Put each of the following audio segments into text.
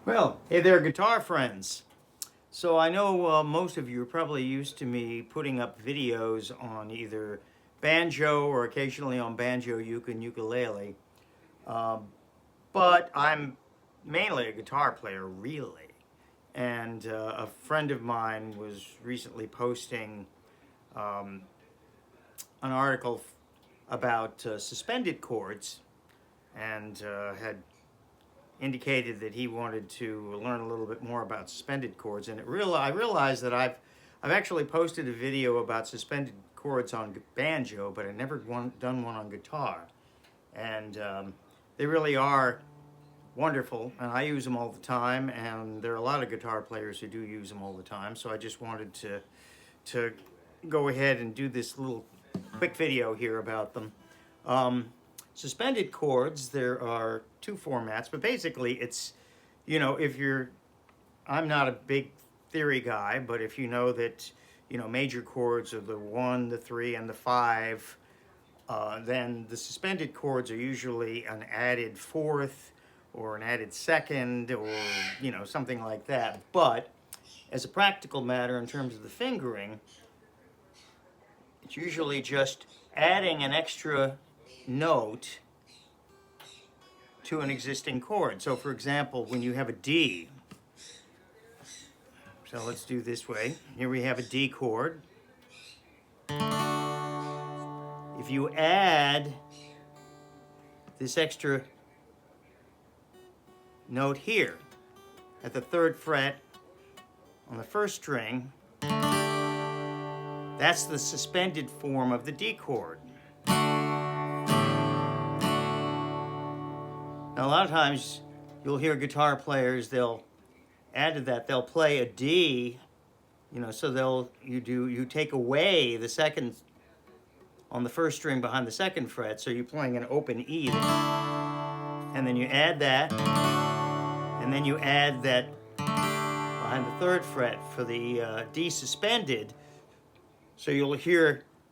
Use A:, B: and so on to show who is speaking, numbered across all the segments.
A: Well, hey there, guitar friends. So I know most of you are probably used to me putting up videos on either banjo or occasionally on banjo, uke, and ukulele. Um, but I'm mainly a guitar player, really. And a friend of mine was recently posting um, an article about suspended chords and had indicated that he wanted to learn a little bit more about suspended chords, and I realized that I've actually posted a video about suspended chords on banjo, but I never done one on guitar, and they really are wonderful, and I use them all the time, and there are a lot of guitar players who do use them all the time. So I just wanted to go ahead and do this little quick video here about them. Um, Suspended chords, there are two formats, but basically it's, if you're, I'm not a big theory guy, but if you know that, major chords are the 1, the 3, and the 5, then the suspended chords are usually an added fourth or an added second or, something like that. But as a practical matter, in terms of the fingering, it's usually just adding an extra note to an existing chord. So for example, when you have a D, so let's do this way. Here we have a D chord. If you add this extra note here at the 3rd fret on the 1st string, that's the suspended form of the D chord. Now, a lot of times you'll hear guitar players, they'll add to that, they'll play a D, so you take away the second on the 1st string behind the 2nd fret, so you're playing an open E, and then you add that, and then you add that behind the 3rd fret for the D suspended, so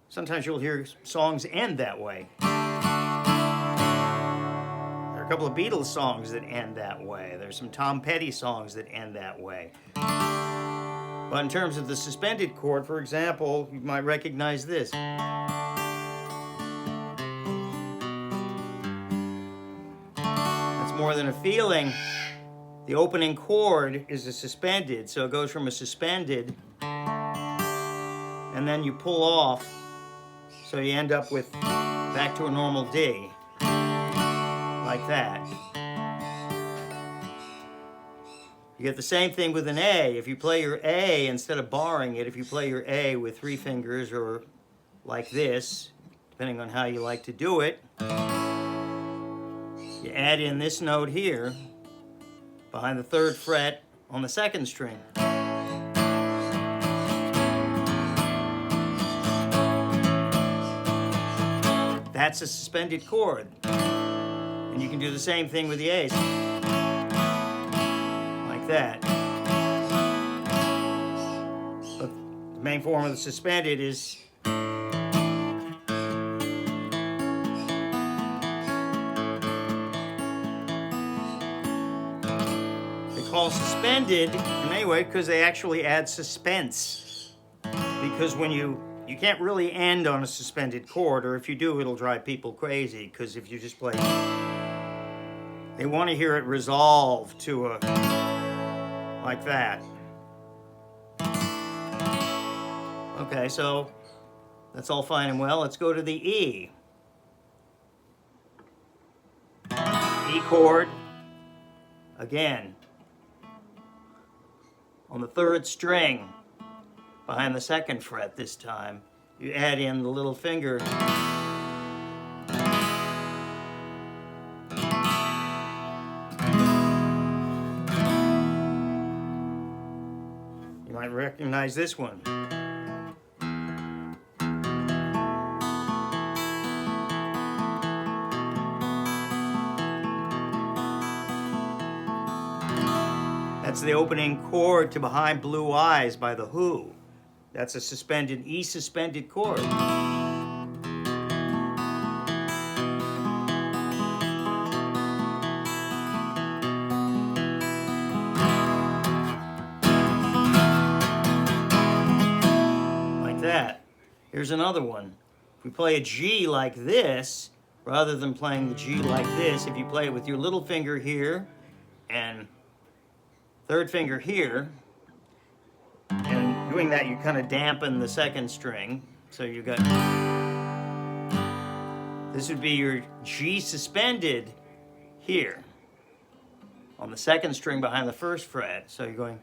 A: sometimes you'll hear songs end that way. A couple of Beatles songs that end that way. There's some Tom Petty songs that end that way. But in terms of the suspended chord, for example, you might recognize this. That's more than a feeling. The opening chord is a suspended, so it goes from a suspended, and then you pull off, so you end up with back to a normal D. Like that. You get the same thing with an A. If you play your A, instead of barring it, if you play your A with 3 fingers or like this, depending on how you like to do it, you add in this note here behind the 3rd fret on the 2nd string. That's a suspended chord. And you can do the same thing with the A's. Like that. But the main form of the suspended is they call suspended in many ways because they actually add suspense. Because when you can't really end on a suspended chord, or if you do, it'll drive people crazy, because if you just play, they want to hear it resolve to a, like that. Okay, so that's all fine and well. Let's go to the E. E chord, again, on the 3rd string, behind the 2nd fret this time. You add in the little finger. You might recognize this one. That's the opening chord to Behind Blue Eyes by The Who. That's a suspended E suspended chord. Here's another one. If we play a G like this, rather than playing the G like this, if you play it with your little finger here and third finger here, and doing that, you kind of dampen the second string. So you got, this would be your G suspended here on the second string behind the first fret. So you're going.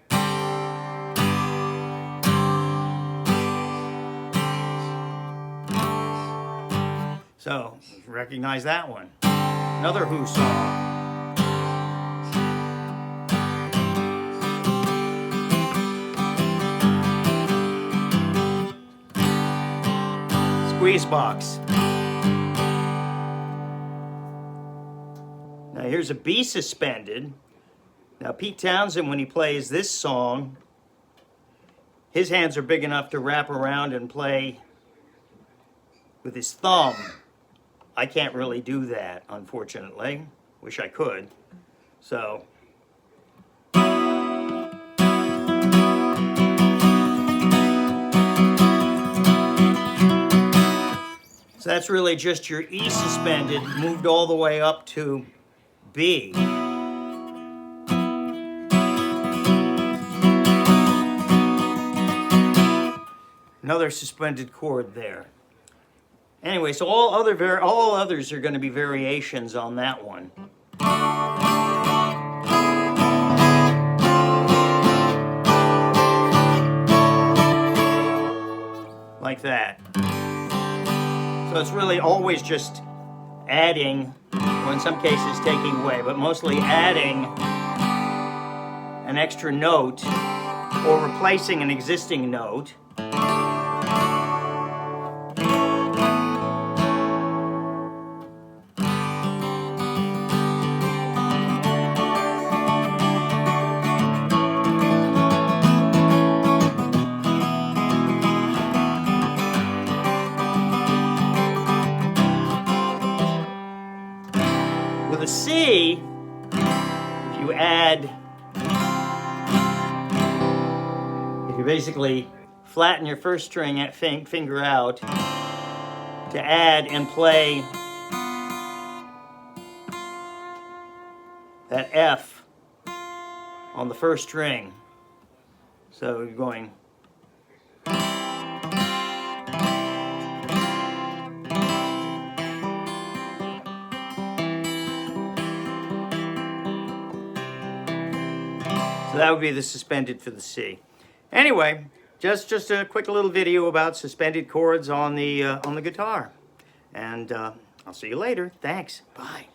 A: So recognize that one. Another Who song. Squeeze box. Now here's a B suspended. Now Pete Townsend, when he plays this song, his hands are big enough to wrap around and play with his thumb. I can't really do that, unfortunately. Wish I could. So that's really just your E suspended moved all the way up to B. Another suspended chord there. Anyway, so all others are going to be variations on that one. Like that. So it's really always just adding, or in some cases taking away, but mostly adding an extra note or replacing an existing note. With a C, if you basically flatten your first string at finger out to add and play that F on the first string. So you're going. So that would be the suspended for the C. Anyway, just a quick little video about suspended chords on the guitar. And I'll see you later. Thanks. Bye.